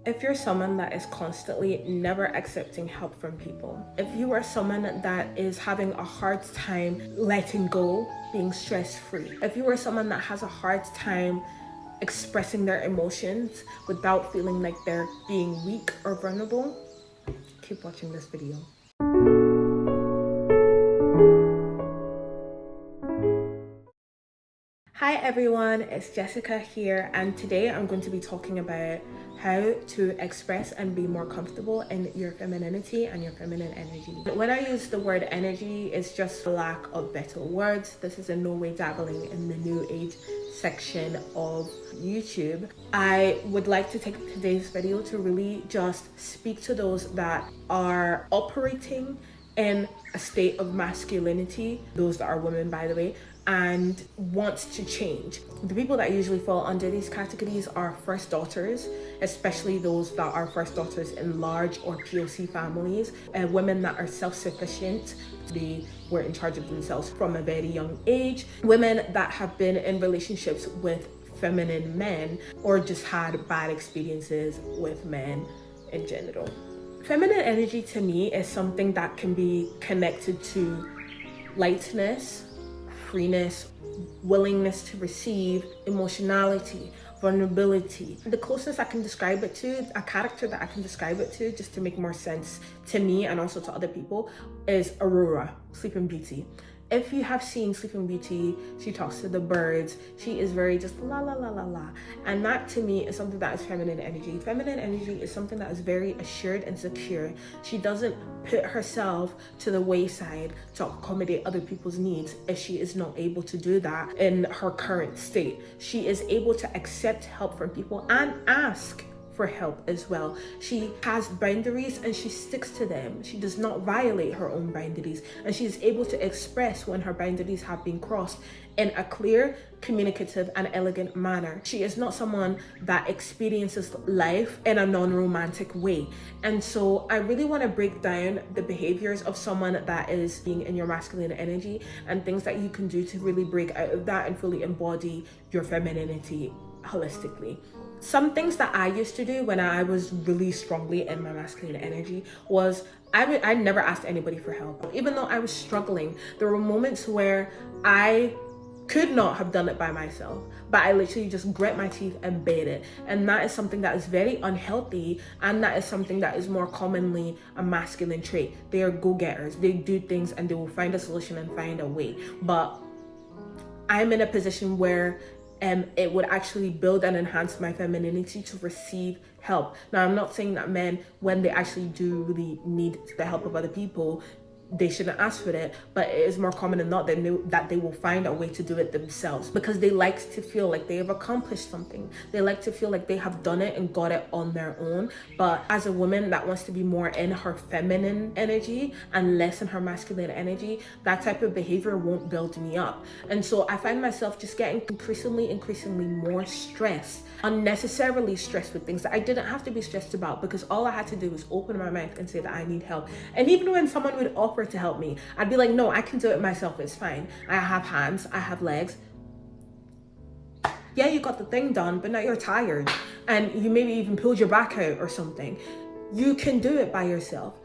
If you're someone that is constantly never accepting help from people, if you are someone that is having a hard time letting go, being stress-free, if you are someone that has a hard time expressing their emotions without feeling like they're being weak or vulnerable, keep watching this video. Hi everyone, it's Jessica here, and today I'm going to be talking about how to express and be more comfortable in your femininity and your feminine energy. When I use the word energy, it's just a lack of better words. This is in no way dabbling in the new age section of YouTube. I would like to take today's video to really just speak to those that are operating in a state of masculinity, those that are women by the way, and want to change. The people that usually fall under these categories are first daughters, especially those that are first daughters in large or POC families, and women that are self-sufficient. They were in charge of themselves from a very young age, women that have been in relationships with feminine men or just had bad experiences with men in general. Feminine energy to me is something that can be connected to lightness, freeness, willingness to receive, emotionality, vulnerability. The closest I can describe it to, a character that I can describe it to, just to make more sense to me and also to other people, is Aurora, Sleeping Beauty. If you have seen Sleeping Beauty, she talks to the birds. She is very just la la la la la. And that to me is something that is feminine energy. Feminine energy is something that is very assured and secure. She doesn't put herself to the wayside to accommodate other people's needs if she is not able to do that in her current state. She is able to accept help from people and ask for help as well. She has boundaries and she sticks to them. She does not violate her own boundaries, and she is able to express when her boundaries have been crossed in a clear, communicative, and elegant manner. She is not someone that experiences life in a non-romantic way. And so I really want to break down the behaviors of someone that is being in your masculine energy and things that you can do to really break out of that and fully embody your femininity holistically. Some things that I used to do when I was really strongly in my masculine energy was I never asked anybody for help. Even though I was struggling, there were moments where I could not have done it by myself, but I literally just grit my teeth and bear it. And that is something that is very unhealthy, and that is something that is more commonly a masculine trait. They are go-getters. They do things and they will find a solution and find a way. But I'm in a position where it would actually build and enhance my femininity to receive help. Now, I'm not saying that men, when they actually do really need the help of other people, they shouldn't ask for it, but it is more common than not that they will find a way to do it themselves, because they like to feel like they have accomplished something. They like to feel like they have done it and got it on their own. But as a woman that wants to be more in her feminine energy and less in her masculine energy, that type of behavior won't build me up. And so I find myself just getting increasingly more stressed, unnecessarily stressed with things that I didn't have to be stressed about, because all I had to do was open my mouth and say that I need help. And even when someone would offer to help me, I'd be like, no, I can do it myself, it's fine. I have hands, I have legs. Yeah, you got the thing done, but now you're tired and you maybe even pulled your back out or something. You can do it by yourself.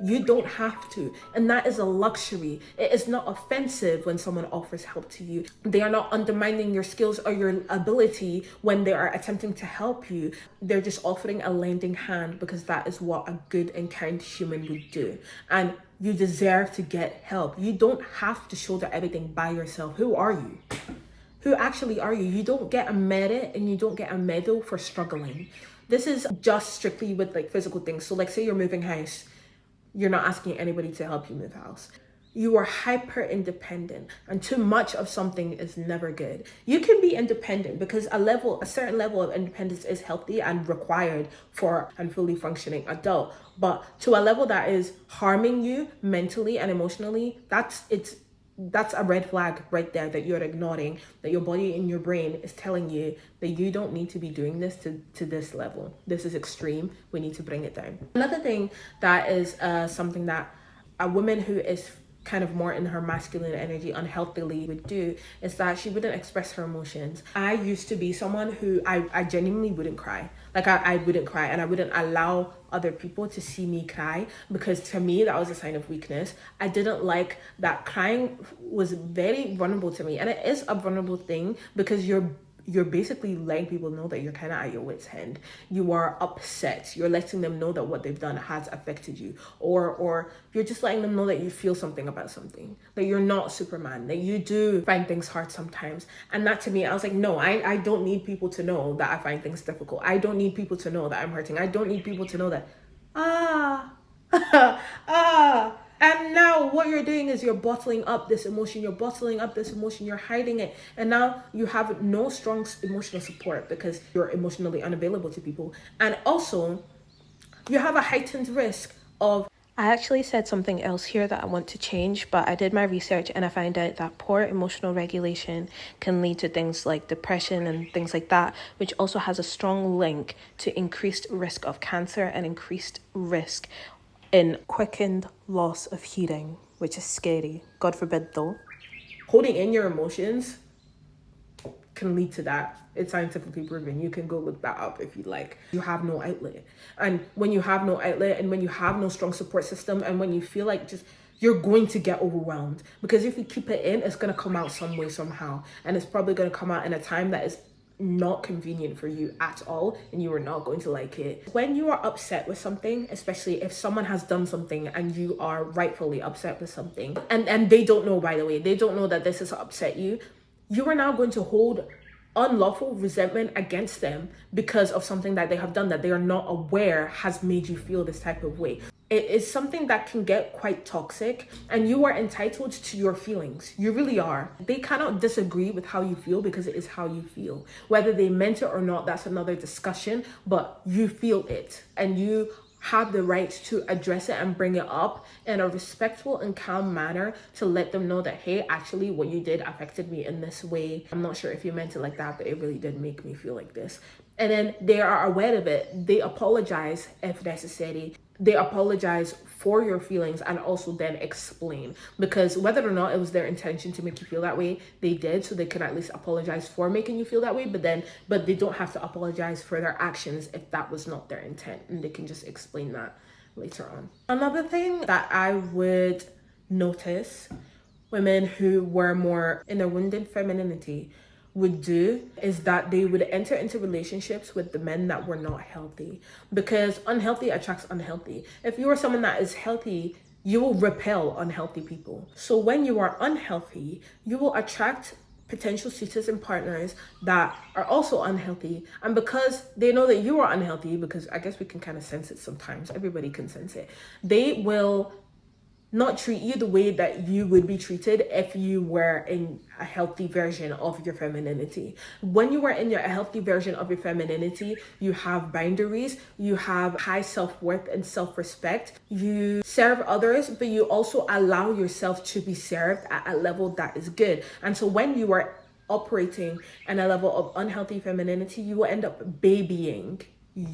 You don't have to, and that is a luxury. It is not offensive when someone offers help to you. They are not undermining your skills or your ability when they are attempting to help you. They're just offering a lending hand, because that is what a good and kind human would do. And you deserve to get help. You don't have to shoulder everything by yourself. Who are you? Who actually are you? You don't get a merit and you don't get a medal for struggling. This is just strictly with like physical things. So like, say you're moving house, you're not asking anybody to help you move house. You are hyper independent, and too much of something is never good. You can be independent because a certain level of independence is healthy and required for a fully functioning adult. But to a level that is harming you mentally and emotionally, that's a red flag right there that you're ignoring, that your body and your brain is telling you that you don't need to be doing this to this level. This is extreme. We need to bring it down. Another thing that is something that a woman who is kind of more in her masculine energy unhealthily would do is that she wouldn't express her emotions. I used to be someone who I genuinely wouldn't cry. Like I wouldn't cry, and I wouldn't allow other people to see me cry, because to me that was a sign of weakness. I didn't like that. Crying was very vulnerable to me, and it is a vulnerable thing because you're basically letting people know that you're kind of at your wit's end. You are upset. You're letting them know that what they've done has affected you, or you're just letting them know that you feel something about something, that you're not Superman, that you do find things hard sometimes. And that, to me, I was like, no, I don't need people to know that I find things difficult. I don't need people to know that I'm hurting. I don't need people to know that ah. And now what you're doing is you're bottling up this emotion, you're hiding it. And now you have no strong emotional support because you're emotionally unavailable to people. And also, you have a heightened risk of... I actually said something else here that I want to change, but I did my research and I found out that poor emotional regulation can lead to things like depression and things like that, which also has a strong link to increased risk of cancer and increased risk in quickened loss of hearing, which is scary. God forbid though. Holding in your emotions can lead to that. It's scientifically proven. You can go look that up if you like. You have no outlet. And when you have no outlet, and when you have no strong support system, and when you feel like you're going to get overwhelmed, because if you keep it in, it's going to come out some way, somehow. And it's probably going to come out in a time that is not convenient for you at all, and you are not going to like it. When you are upset with something, especially if someone has done something and you are rightfully upset with something, and they don't know, by the way, they don't know that this has upset you, you are now going to hold unlawful resentment against them because of something that they have done that they are not aware has made you feel this type of way. It is something that can get quite toxic, and you are entitled to your feelings. You really are. They cannot disagree with how you feel because it is how you feel. Whether they meant it or not, that's another discussion, but you feel it, and you have the right to address it and bring it up in a respectful and calm manner to let them know that, hey, actually what you did affected me in this way. I'm not sure if you meant it like that, but it really did make me feel like this. And then they are aware of it. They apologize if necessary. They apologize for your feelings and also then explain, because whether or not it was their intention to make you feel that way, they did, so they can at least apologize for making you feel that way. But they don't have to apologize for their actions if that was not their intent, and they can just explain that later on. Another thing that I would notice women who were more in their wounded femininity would do is that they would enter into relationships with the men that were not healthy, because unhealthy attracts unhealthy. If you are someone that is healthy, you will repel unhealthy people. So when you are unhealthy, you will attract potential suitors and partners that are also unhealthy. And because they know that you are unhealthy, because I guess we can kind of sense it sometimes, everybody can sense it, they will not treat you the way that you would be treated if you were in a healthy version of your femininity. When you are in a healthy version of your femininity, you have boundaries, you have high self-worth and self-respect, you serve others, but you also allow yourself to be served at a level that is good. And so when you are operating in a level of unhealthy femininity, you will end up babying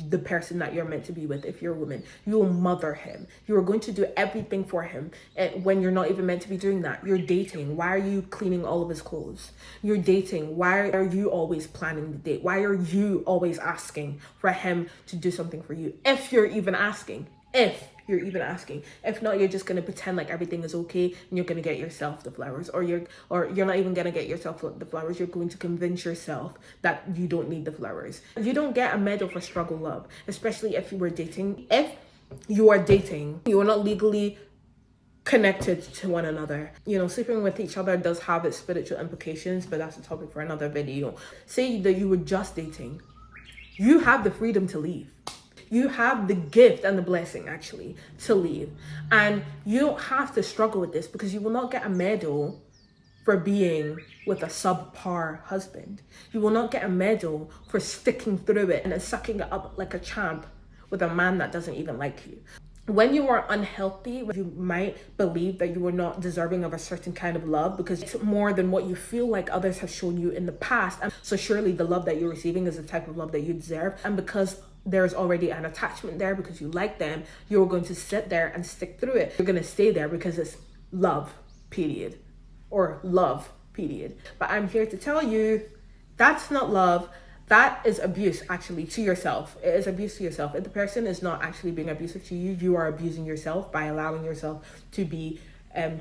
the person that you're meant to be with. If you're a woman, you will mother him. You are going to do everything for him, and when you're not even meant to be doing that. You're dating. Why are you cleaning all of his clothes? You're dating. Why are you always planning the date? Why are you always asking for him to do something for you? If you're even asking. If not, you're just going to pretend like everything is okay, and you're going to get yourself the flowers, or you're not even going to get yourself the flowers. You're going to convince yourself that you don't need the flowers. You don't get a medal for struggle love, especially if you were dating. If you are dating, you are not legally connected to one another. Sleeping with each other does have its spiritual implications, but that's a topic for another video. Say that you were just dating. You have the freedom to leave. You have the gift and the blessing, actually, to leave. And you don't have to struggle with this, because you will not get a medal for being with a subpar husband. You will not get a medal for sticking through it and then sucking it up like a champ with a man that doesn't even like you. When you are unhealthy, you might believe that you are not deserving of a certain kind of love because it's more than what you feel like others have shown you in the past. And so surely the love that you're receiving is the type of love that you deserve. And because there's already an attachment there, because you like them, you're going to sit there and stick through it. You're going to stay there because it's love. period, or love, period. But I'm here to tell you that's not love. That is abuse, actually, to yourself. It is abuse to yourself. If the person is not actually being abusive to you, you are abusing yourself by allowing yourself to be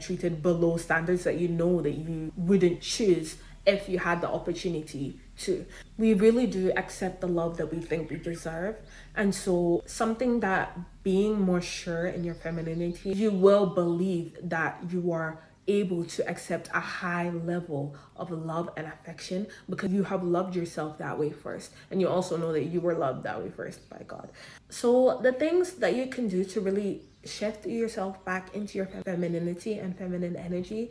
treated below standards that you know that you wouldn't choose if you had the opportunity to. We really do accept the love that we think we deserve. And so something that being more sure in your femininity, you will believe that you are able to accept a high level of love and affection because you have loved yourself that way first, and you also know that you were loved that way first by God. So the things that you can do to really shift yourself back into your femininity and feminine energy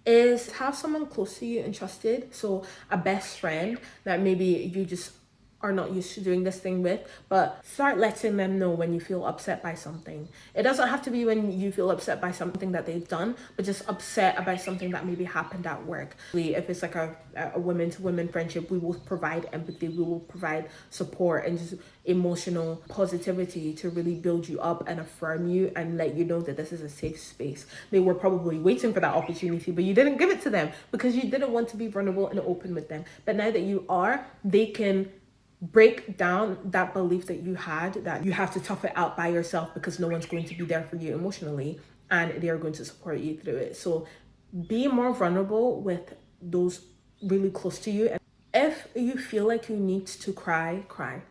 is have someone close to you and trusted. So a best friend that maybe you just are not used to doing this thing with, but start letting them know when you feel upset by something. It doesn't have to be when you feel upset by something that they've done, but just upset about something that maybe happened at work. If it's like a women to women friendship, we will provide empathy, we will provide support and just emotional positivity to really build you up and affirm you and let you know that this is a safe space. They were probably waiting for that opportunity, but you didn't give it to them because you didn't want to be vulnerable and open with them. But now that you are, they can break down that belief that you had that you have to tough it out by yourself because no one's going to be there for you emotionally, and they are going to support you through it. So be more vulnerable with those really close to you. And if you feel like you need to cry, cry.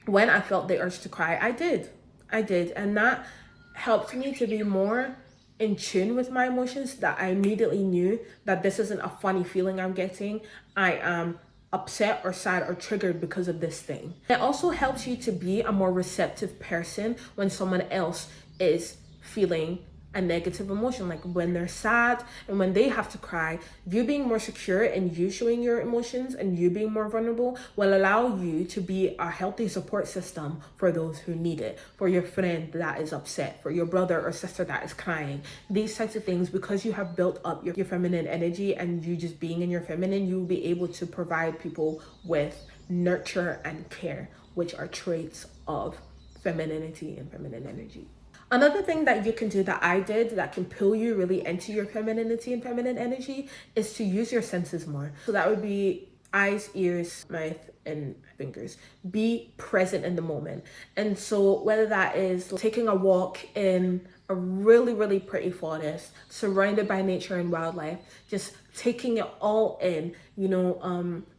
When I felt the urge to cry, I did, and that helped me to be more in tune with my emotions, that I immediately knew that this isn't a funny feeling I'm getting. I am upset or sad or triggered because of this thing. It also helps you to be a more receptive person when someone else is feeling a negative emotion, like when they're sad and when they have to cry. You being more secure and you showing your emotions and you being more vulnerable will allow you to be a healthy support system for those who need it, for your friend that is upset, for your brother or sister that is crying. These types of things, because you have built up your feminine energy and you just being in your feminine, you will be able to provide people with nurture and care, which are traits of femininity and feminine energy. Another thing that you can do that I did that can pull you really into your femininity and feminine energy is to use your senses more. So that would be eyes, ears, mouth, and fingers. Be present in the moment. And so whether that is taking a walk in a really, really pretty forest, surrounded by nature and wildlife, just taking it all in,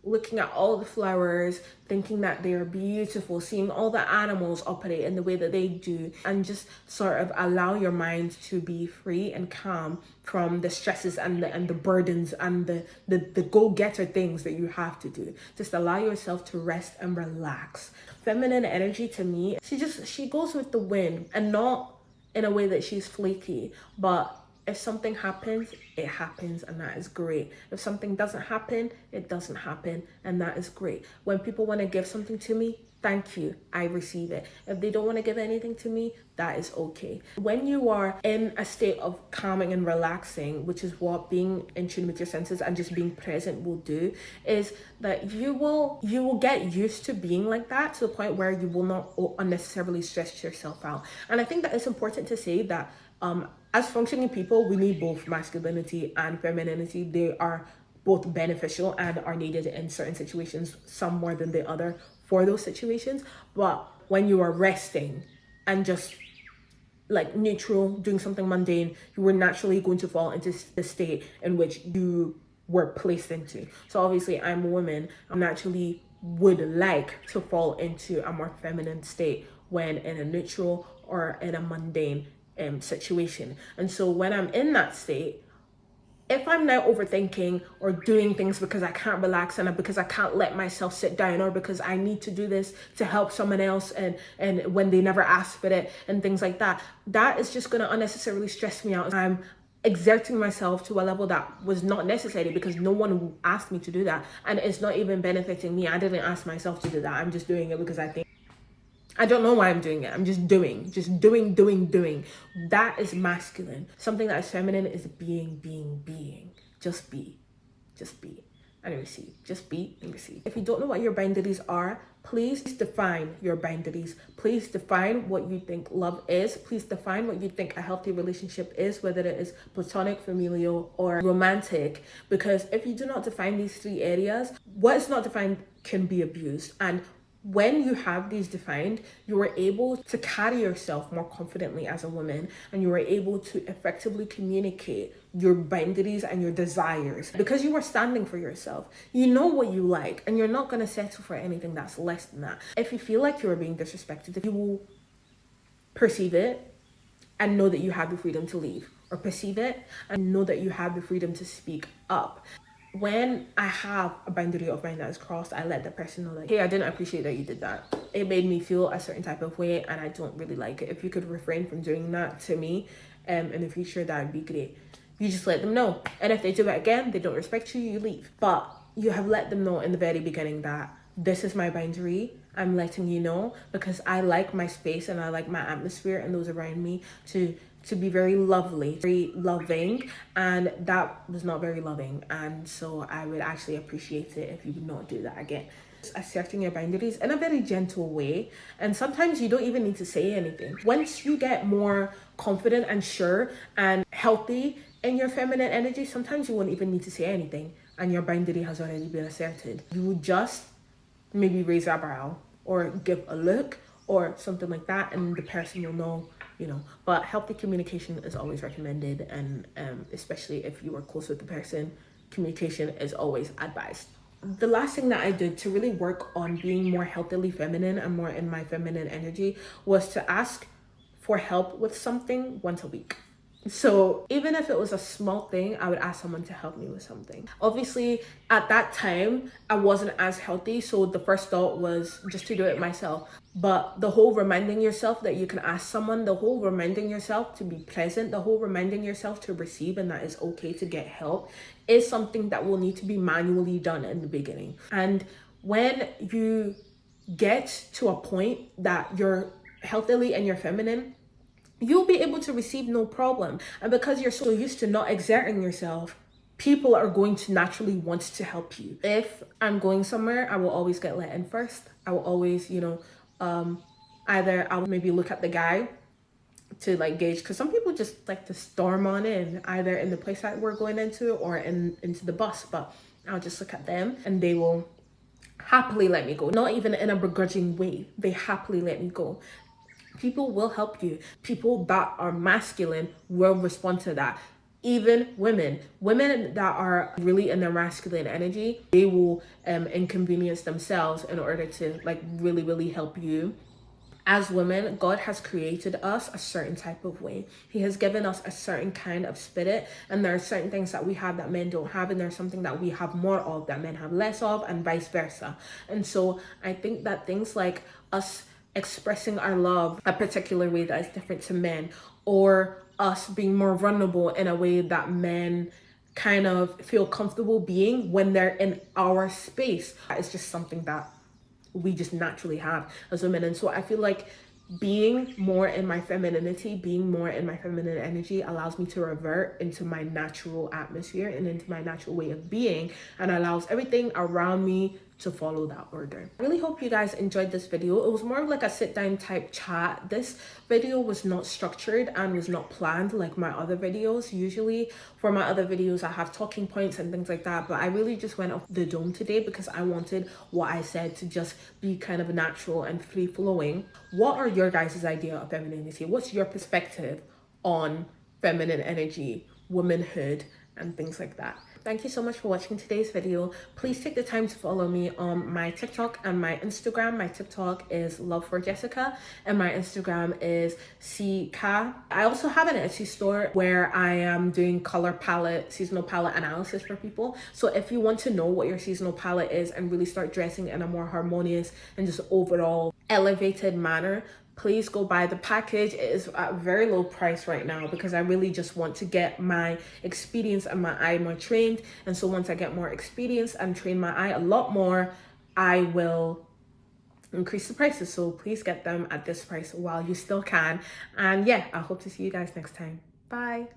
looking at all the flowers, thinking that they are beautiful, seeing all the animals operate in the way that they do, and just sort of allow your mind to be free and calm from the stresses and the burdens and the go-getter things that you have to do. Just allow yourself to rest and relax. Feminine energy, to me, she goes with the wind, and not in a way that she's flaky, but if something happens, it happens, and that is great. If something doesn't happen, it doesn't happen, and that is great. When people want to give something to me, thank you, I receive it. If they don't want to give anything to me, that is okay. When you are in a state of calming and relaxing, which is what being in tune with your senses and just being present will do, is that you will get used to being like that, to the point where you will not unnecessarily stress yourself out. And I think that it's important to say that as functioning people, we need both masculinity and femininity. They are both beneficial and are needed in certain situations, some more than the other for those situations. But when you are resting and just like neutral, doing something mundane, you were naturally going to fall into the state in which you were placed into. So obviously I'm a woman, I naturally would like to fall into a more feminine state when in a neutral or in a mundane situation. And so when I'm in that state, if I'm now overthinking or doing things because I can't relax and because I can't let myself sit down, or because I need to do this to help someone else and when they never asked for it and things like that, that is just going to unnecessarily stress me out. I'm exerting myself to a level that was not necessary because no one asked me to do that, and it's not even benefiting me. I didn't ask myself to do that. I'm just doing it because I don't know why I'm doing it. I'm just doing. That is masculine. Something that is feminine is being. Just be. and receive. Just be and receive. If you don't know what your boundaries are, please define your boundaries. Please define what you think love is. Please define what you think a healthy relationship is, whether it is platonic, familial, or romantic. Because if you do not define these three areas, what is not defined can be abused. And when you have these defined, you are able to carry yourself more confidently as a woman, and you are able to effectively communicate your boundaries and your desires because you are standing for yourself. You know what you like, and you're not going to settle for anything that's less than that. If you feel like you are being disrespected, you will perceive it and know that you have the freedom to leave, or perceive it and know that you have the freedom to speak up. When I have a boundary of mine that is crossed, I let the person know that, hey, I didn't appreciate that you did that. It made me feel a certain type of way and I don't really like it. If you could refrain from doing that to me in the future, that would be great. You just let them know. And if they do it again, they don't respect you, you leave. But you have let them know in the very beginning that this is my boundary. I'm letting you know because I like my space and I like my atmosphere and those around me to be very lovely, very loving, and that was not very loving. And so I would actually appreciate it if you would not do that again. Asserting your boundaries in a very gentle way, and sometimes you don't even need to say anything. Once you get more confident and sure and healthy in your feminine energy, sometimes you won't even need to say anything and your boundary has already been asserted. You would just maybe raise a brow or give a look or something like that, and the person will know, but healthy communication is always recommended, and especially if you are close with the person, communication is always advised. The last thing that I did to really work on being more healthily feminine and more in my feminine energy was to ask for help with something once a week. So even if it was a small thing, I would ask someone to help me with something. Obviously, at that time, I wasn't as healthy, so the first thought was just to do it myself. But the whole reminding yourself that you can ask someone, the whole reminding yourself to be present, the whole reminding yourself to receive and that it's okay to get help is something that will need to be manually done in the beginning. And when you get to a point that you're healthily and you're feminine, you'll be able to receive no problem. And because you're so used to not exerting yourself, people are going to naturally want to help you. If I'm going somewhere, I will always get let in first. I will always, either I'll maybe look at the guy to gauge, because some people just like to storm on in, either in the place that we're going into or into the bus. But I'll just look at them and they will happily let me go. Not even in a begrudging way. They happily let me go. People will help you. People that are masculine will respond to that. Even women that are really in their masculine energy, they will inconvenience themselves in order to really, really help you. As women, God has created us a certain type of way. He has given us a certain kind of spirit, and there are certain things that we have that men don't have, and there's something that we have more of that men have less of, and vice versa. And so I think that things like us expressing our love a particular way that is different to men, or us being more vulnerable in a way that men kind of feel comfortable being when they're in our space, it's just something that we just naturally have as women. And so I feel like being more in my femininity, being more in my feminine energy allows me to revert into my natural atmosphere and into my natural way of being, and allows everything around me to follow that order. I really hope you guys enjoyed this video. It was more of like a sit down type chat. This video was not structured and was not planned like my other videos. Usually for my other videos I have talking points and things like that, but I really just went off the dome today because I wanted what I said to just be kind of natural and free flowing. What are your guys' idea of femininity? What's your perspective on feminine energy, womanhood, and things like that? Thank you so much for watching today's video. Please take the time to follow me on my TikTok and my Instagram. My TikTok is Love for Jessica and my Instagram is CK. I also have an Etsy store where I am doing seasonal palette analysis for people. So if you want to know what your seasonal palette is and really start dressing in a more harmonious and just overall elevated manner, please go buy the package. It is at a very low price right now because I really just want to get my experience and my eye more trained. And so once I get more experience and train my eye a lot more, I will increase the prices. So please get them at this price while you still can. And yeah, I hope to see you guys next time. Bye.